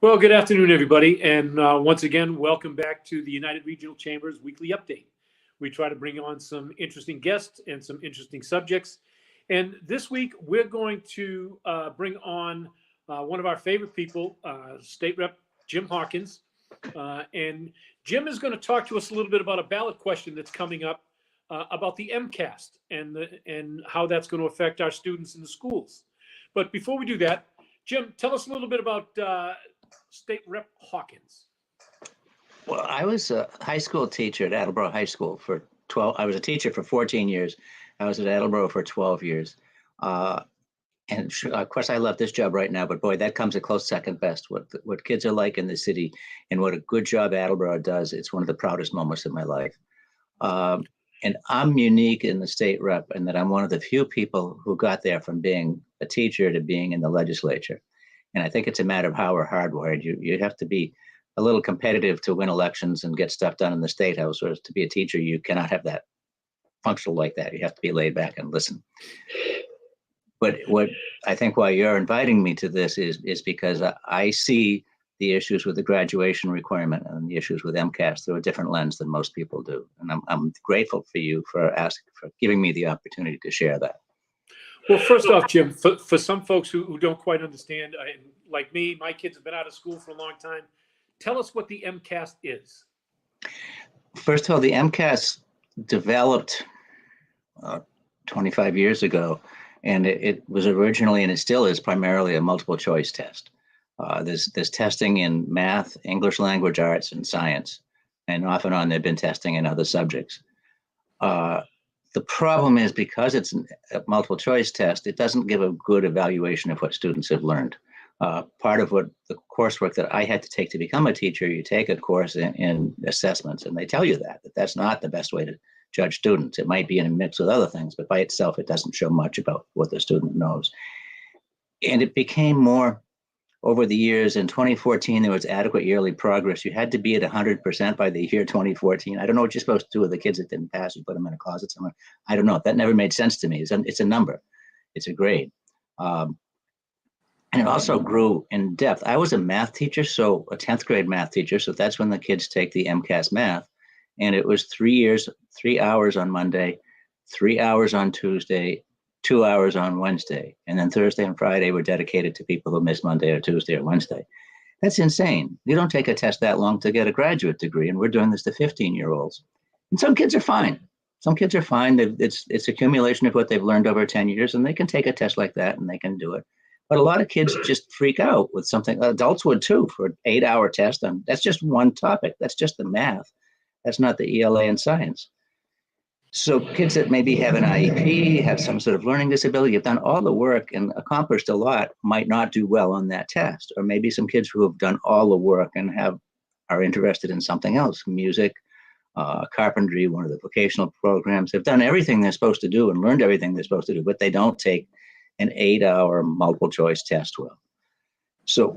Well, good afternoon, everybody. And once again, welcome back to the United Regional Chamber's weekly update. We try to bring on some interesting guests and some interesting subjects. And this week, we're going to bring on one of our favorite people, State Rep Jim Hawkins. And Jim is going to talk to us a little bit about a ballot question that's coming up about the MCAS and how that's going to affect our students in the schools. But before we do that, Jim, tell us a little bit about State Rep Hawkins. Well, I was a high school teacher at Attleboro High School for 12. I was a teacher for 14 years. I was at Attleboro for 12 years. And of course, I love this job right now, but boy, that comes a close second best. What kids are like in the city and what a good job Attleboro does, it's one of the proudest moments of my life. And I'm unique in the state rep in that I'm one of the few people who got there from being a teacher to being in the legislature. And I think it's a matter of how we're hardwired. You have to be a little competitive to win elections and get stuff done in the state house, whereas to be a teacher, you cannot have that functional like that. You have to be laid back and listen. But what I think why you're inviting me to this is because I see the issues with the graduation requirement and the issues with MCAS through a different lens than most people do. And I'm grateful for you for giving me the opportunity to share that. Well, first off, Jim, for some folks who don't quite understand, like me, my kids have been out of school for a long time. Tell us what the MCAS is. First of all, the MCAS developed 25 years ago, and it was originally, and it still is, primarily a multiple choice test. There's testing in math, English language arts, and science, and off and on they've been testing in other subjects. The problem is because it's a multiple choice test, it doesn't give a good evaluation of what students have learned. Part of what the coursework that I had to take to become a teacher, you take a course in assessments, and they tell you that that's not the best way to judge students. It might be in a mix with other things, but by itself, it doesn't show much about what the student knows. And it became more over the years. In 2014, there was adequate yearly progress. You had to be at 100% by the year 2014. I don't know what you're supposed to do with the kids that didn't pass. You put them in a closet somewhere. I don't know. That never made sense to me. It's a number. It's a grade. And it also grew in depth. I was a math teacher, so a 10th grade math teacher. So that's when the kids take the MCAS math. And it was 3 hours on Monday, 3 hours on Tuesday, 2 hours on Wednesday, and then Thursday and Friday were dedicated to people who missed Monday or Tuesday or Wednesday. That's insane. You don't take a test that long to get a graduate degree, and we're doing this to 15-year-olds. And some kids are fine. Some kids are fine. It's accumulation of what they've learned over 10 years, and they can take a test like that, and they can do it. But a lot of kids just freak out with something. Adults would too, for an 8-hour test. And that's just one topic. That's just the math. That's not the ELA and science. So kids that maybe have an IEP, have some sort of learning disability, have done all the work and accomplished a lot, might not do well on that test. Or maybe some kids who have done all the work and are interested in something else, music, carpentry, one of the vocational programs, have done everything they're supposed to do and learned everything they're supposed to do, but they don't take an 8-hour multiple choice test well. So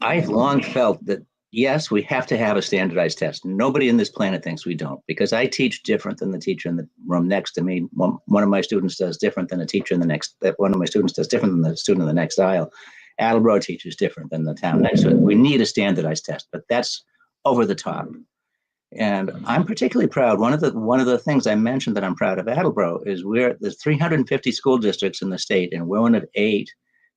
I've long felt that yes, we have to have a standardized test. Nobody in this planet thinks we don't, because I teach different than the teacher in the room next to me. One of my students does different than the teacher in the next. One of my students does different than the student in the next aisle. Attleboro teaches different than the town next to it. We need a standardized test, but that's over the top. And I'm particularly proud. One of the things I mentioned that I'm proud of Attleboro is there's 350 school districts in the state, and we're one of 8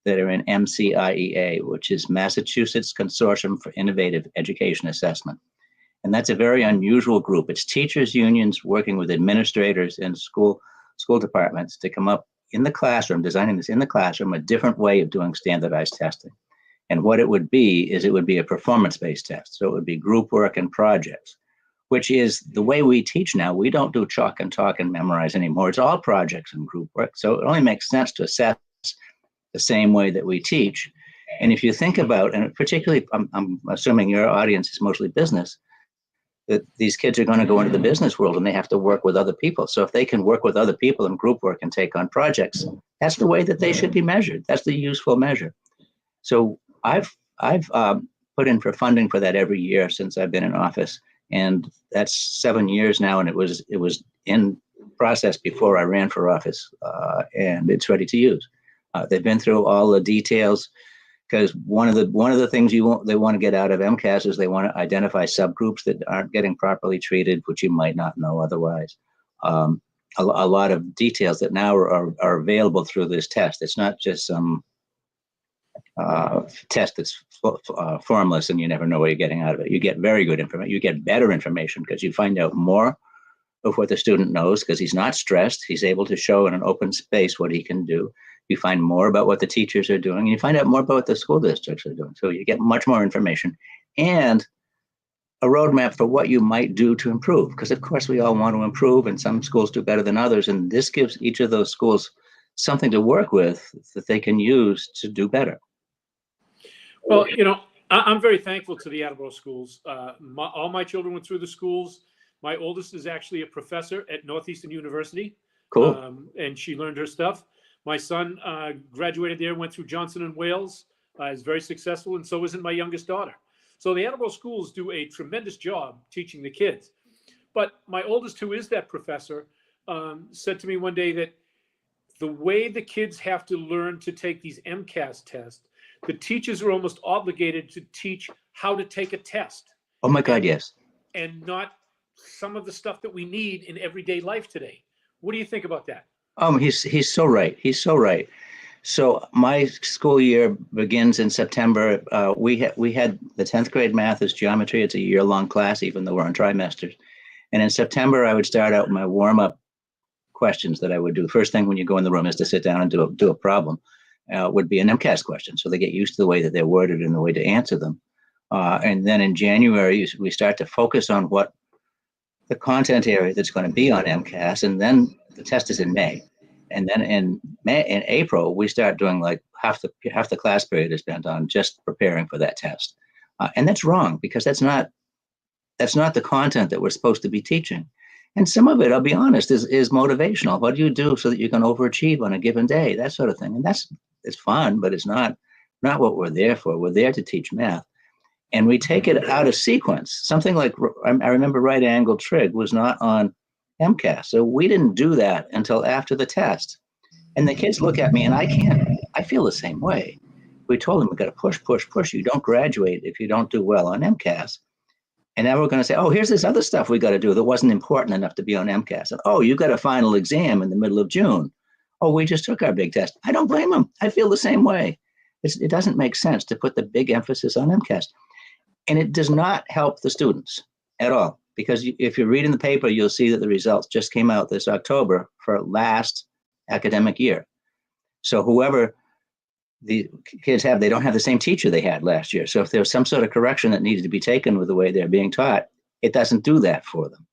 that are in MCIEA, which is Massachusetts Consortium for Innovative Education Assessment. And that's a very unusual group. It's teachers' unions working with administrators and school departments to come up in the classroom, designing this in the classroom, a different way of doing standardized testing. And what it would be is it would be a performance-based test. So it would be group work and projects, which is the way we teach now. We don't do chalk and talk and memorize anymore. It's all projects and group work. So it only makes sense to assess the same way that we teach. And if you think about, and particularly, I'm assuming your audience is mostly business, that these kids are going to go into the business world and they have to work with other people. So if they can work with other people in group work and take on projects, that's the way that they should be measured. That's the useful measure. So I've put in for funding for that every year since I've been in office. And that's 7 years now. And it was in process before I ran for office, and it's ready to use. They've been through all the details, because one of the things they want to get out of MCAS is they want to identify subgroups that aren't getting properly treated, which you might not know otherwise. A lot of details that now are available through this test. It's not just some test that's formless and you never know what you're getting out of it. You get very good information. You get better information because you find out more of what the student knows because he's not stressed. He's able to show in an open space what he can do. You find more about what the teachers are doing, and you find out more about what the school districts are doing. So you get much more information and a roadmap for what you might do to improve. Because of course we all want to improve, and some schools do better than others. And this gives each of those schools something to work with that they can use to do better. Well, I'm very thankful to the Attleboro schools. All my children went through the schools. My oldest is actually a professor at Northeastern University. Cool. And she learned her stuff. My son graduated there, went through Johnson & Wales, is very successful, and so isn't my youngest daughter. So the Attleboro schools do a tremendous job teaching the kids. But my oldest, who is that professor, said to me one day that the way the kids have to learn to take these MCAS tests, the teachers are almost obligated to teach how to take a test. Oh my God, yes. And not some of the stuff that we need in everyday life today. What do you think about that? He's so right. He's so right. So my school year begins in September. We had the 10th grade math as geometry. It's a year-long class, even though we're on trimesters. And in September, I would start out my warm-up questions that I would do. First thing when you go in the room is to sit down and do a problem. Would be an MCAS question. So they get used to the way that they're worded and the way to answer them. And then in January, we start to focus on what the content area that's going to be on MCAS. And then the test is in May. And then in April, we start doing like half the class period is spent on just preparing for that test. And that's wrong because that's not the content that we're supposed to be teaching. And some of it, I'll be honest, is motivational. What do you do so that you can overachieve on a given day? That sort of thing. And it's fun, but it's not what we're there for. We're there to teach math. And we take it out of sequence. Something like, I remember right-angled trig was not on MCAS. So we didn't do that until after the test. And the kids look at me and I feel the same way. We told them we got to push. You don't graduate if you don't do well on MCAS. And now we're going to say, oh, here's this other stuff we got to do that wasn't important enough to be on MCAS. And, oh, you got a final exam in the middle of June. Oh, we just took our big test. I don't blame them. I feel the same way. It doesn't make sense to put the big emphasis on MCAS. And it does not help the students at all. Because if you're reading the paper, you'll see that the results just came out this October for last academic year. So whoever the kids have, they don't have the same teacher they had last year. So if there's some sort of correction that needs to be taken with the way they're being taught, it doesn't do that for them.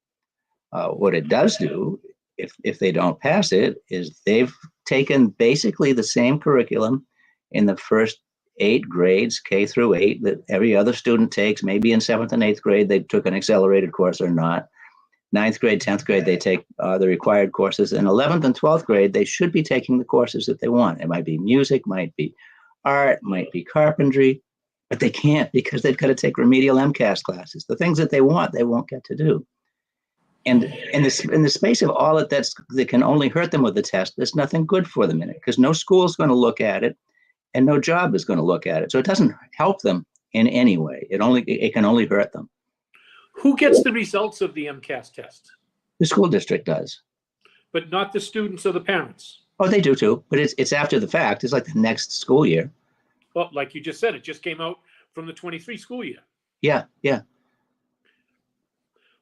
What it does do, if they don't pass it, is they've taken basically the same curriculum in the first 8 grades, K through 8, that every other student takes. Maybe in 7th and 8th grade, they took an accelerated course or not. 9th grade, 10th grade, they take the required courses. In 11th and 12th grade, they should be taking the courses that they want. It might be music, might be art, might be carpentry, but they can't because they've got to take remedial MCAS classes. The things that they want, they won't get to do. And in the space of all that can only hurt them with the test, there's nothing good for them in it because no school is going to look at it and no job is going to look at it. So it doesn't help them in any way. It can only hurt them. Who gets the results of the MCAS test? The school district does. But not the students or the parents? Oh, they do too, but it's after the fact. It's like the next school year. Well, like you just said, it just came out from the 23 school year. Yeah.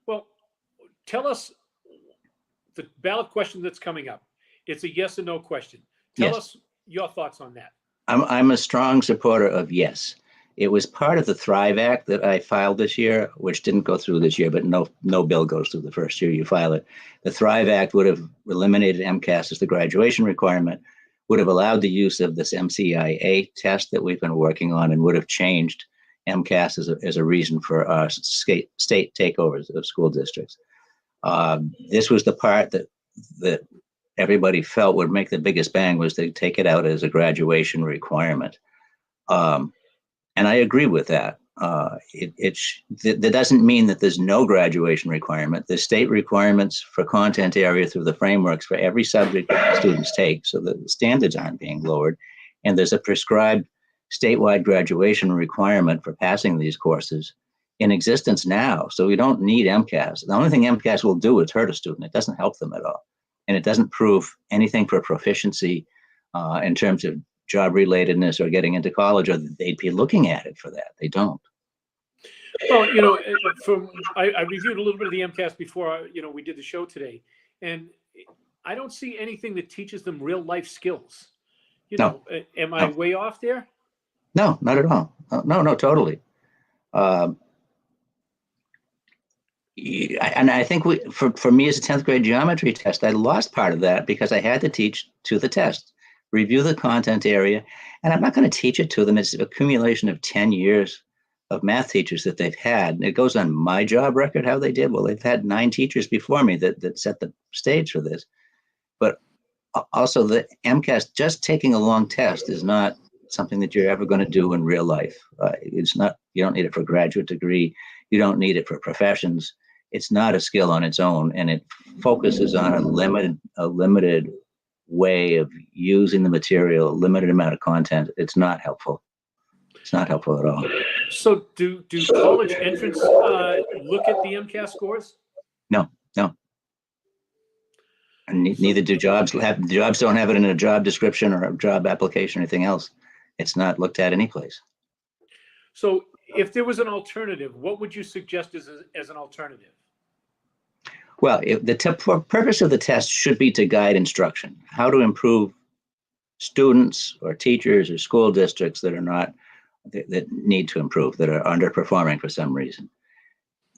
Well, tell us the ballot question that's coming up. It's a yes or no question. Tell us your thoughts on that. I'm a strong supporter of yes. It was part of the Thrive Act that I filed this year, which didn't go through this year, but no bill goes through the first year you file it. The Thrive Act would have eliminated MCAS as the graduation requirement, would have allowed the use of this MCIA test that we've been working on, and would have changed MCAS as a reason for state takeovers of school districts. This was the part that everybody felt would make the biggest bang, was to take it out as a graduation requirement. And I agree with that. That doesn't mean that there's no graduation requirement. There's state requirements for content area through the frameworks for every subject that students take, so that the standards aren't being lowered. And there's a prescribed statewide graduation requirement for passing these courses in existence now. So we don't need MCAS. The only thing MCAS will do is hurt a student. It doesn't help them at all. And it doesn't prove anything for proficiency in terms of job relatedness or getting into college, or they'd be looking at it for that. They don't. Well, I reviewed a little bit of the MCAS before, we did the show today, and I don't see anything that teaches them real life skills. No. Am I way off there? No, not at all. No, totally. And I think for me as a 10th grade geometry test, I lost part of that because I had to teach to the test, review the content area, and I'm not going to teach it to them. It's an accumulation of 10 years of math teachers that they've had. And it goes on my job record how they did. Well, they've had 9 teachers before me that set the stage for this. But also the MCAS, just taking a long test is not something that you're ever going to do in real life. It's not, you don't need it for a graduate degree. You don't need it for professions. It's not a skill on its own, and it focuses on a limited way of using the material, a limited amount of content. It's not helpful. It's not helpful at all. So do college entrants look at the MCAS scores? No. And neither do jobs. Jobs don't have it in a job description or a job application or anything else. It's not looked at anyplace. So if there was an alternative, what would you suggest as an alternative? Well, the purpose of the test should be to guide instruction, how to improve students or teachers or school districts that are not, that need to improve, that are underperforming for some reason.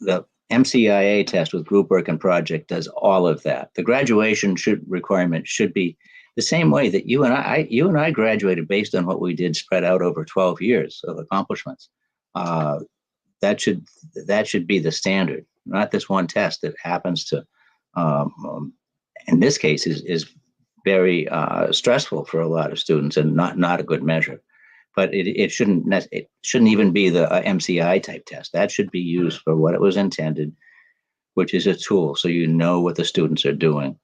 The MCIA test with group work and project does all of that. The graduation requirement should be the same way that you and I graduated based on what we did spread out over 12 years of accomplishments. That should be the standard, not this one test that happens to, in this case, is very stressful for a lot of students and not a good measure. But it shouldn't even be the MCI type test. That should be used for what it was intended, which is a tool so you know what the students are doing.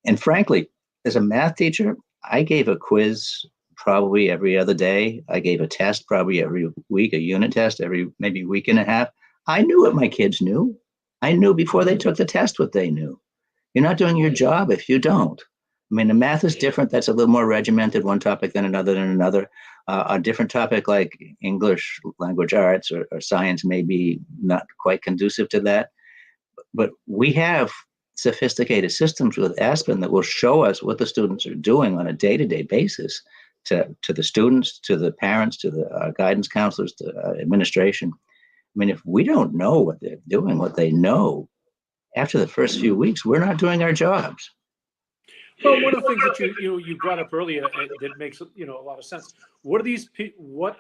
And frankly, as a math teacher, I gave a quiz probably every other day. I gave a test probably every week, a unit test every maybe week and a half. I knew what my kids knew. I knew before they took the test what they knew. You're not doing your job if you don't. I mean, the math is different. That's a little more regimented, one topic than another. A different topic like English, language arts, or science may be not quite conducive to that. But we have sophisticated systems with Aspen that will show us what the students are doing on a day-to-day basis to the students, to the parents, to the guidance counselors, to administration. I mean, if we don't know what they're doing, what they know, after the first few weeks, we're not doing our jobs. Well, one of the things that you brought up earlier that makes a lot of sense. What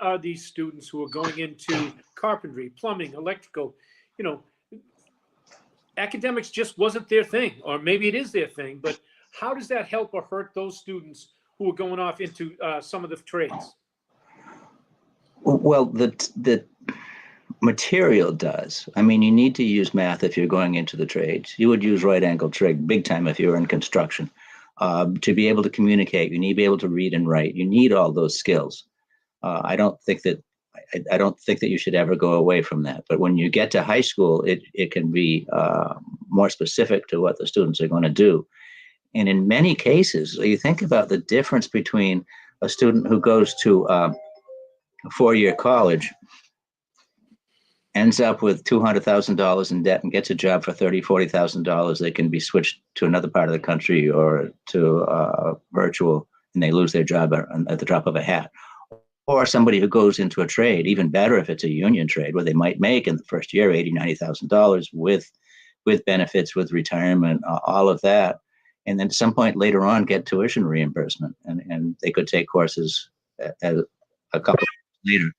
are these students who are going into carpentry, plumbing, electrical? Academics just wasn't their thing, or maybe it is their thing. But how does that help or hurt those students who are going off into some of the trades? Well, the material does. I mean, you need to use math if you're going into the trades. You would use right-angle trig big time if you were in construction. To be able to communicate, you need to be able to read and write. You need all those skills. I don't think that you should ever go away from that. But when you get to high school, it can be more specific to what the students are going to do. And in many cases, you think about the difference between a student who goes to a 4-year college, ends up with $200,000 in debt and gets a job for $30,000, $40,000, they can be switched to another part of the country or to virtual, and they lose their job at the drop of a hat. Or somebody who goes into a trade, even better if it's a union trade, where they might make in the first year $80,000, $90,000 with benefits, with retirement, all of that. And then at some point later on get tuition reimbursement. And they could take courses a couple of years later.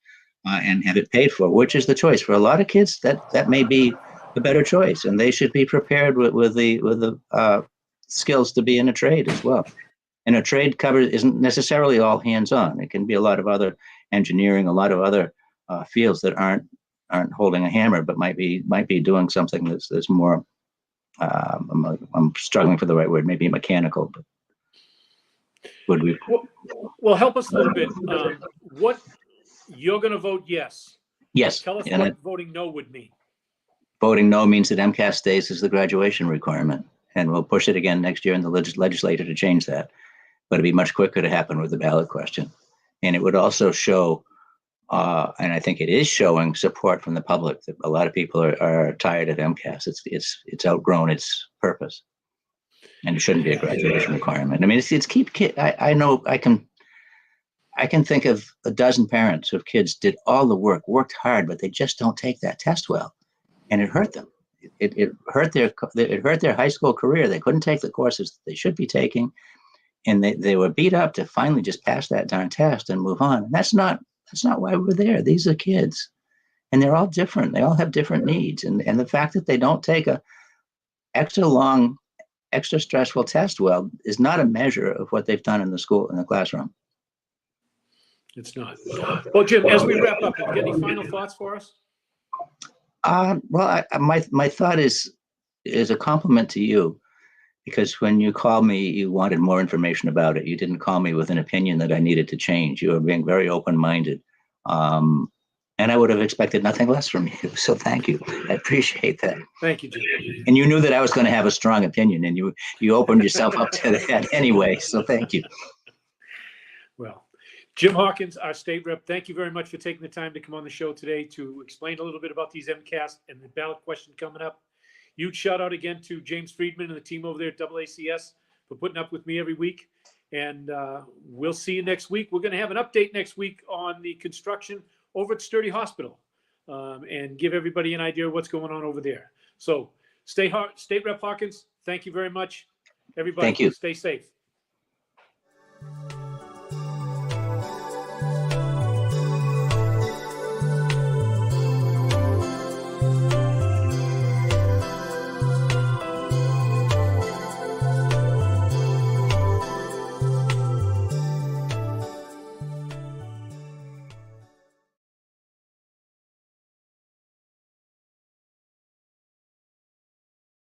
And have it paid for, which is the choice for a lot of kids. That may be the better choice, and they should be prepared with the skills to be in a trade as well. And a trade isn't necessarily all hands-on. It can be a lot of other engineering, a lot of other fields that aren't holding a hammer, but might be doing something that's more. I'm struggling for the right word. Maybe mechanical. But would we? Well, help us a little bit. you're going to vote yes. Yes. Tell us And what voting no would mean. voting no means that MCAS stays as the graduation requirement. And we'll push it again next year in the legislature to change that. But it'd be much quicker to happen with the ballot question. And it would also show, and I think it is showing, support from the public. That a lot of people are tired of MCAS. It's outgrown its purpose, and it shouldn't be a graduation requirement. I mean, it's keep kid. I know I can think of a dozen parents whose kids did all the work, worked hard, but they just don't take that test well, and it hurt them. It hurt their high school career. They couldn't take the courses that they should be taking, and they were beat up to finally just pass that darn test and move on. And that's not why we're there. These are kids, and they're all different. They all have different needs, and the fact that they don't take a extra long, extra stressful test well is not a measure of what they've done in the classroom. It's not. Well, Jim, as we wrap up, have you got any final thoughts for us? Well, my thought is a compliment to you, because when you called me, you wanted more information about it. You didn't call me with an opinion that I needed to change. You were being very open-minded, and I would have expected nothing less from you. So thank you. I appreciate that. Thank you, Jim. And you knew that I was going to have a strong opinion, and you opened yourself up to that anyway. So thank you. Well, Jim Hawkins, our state rep, thank you very much for taking the time to come on the show today to explain a little bit about these MCAS and the ballot question coming up. Huge shout out again to James Friedman and the team over there at AACS for putting up with me every week. And we'll see you next week. We're going to have an update next week on the construction over at Sturdy Hospital and give everybody an idea of what's going on over there. So State Rep Hawkins, thank you very much. Everybody, thank you. Stay safe.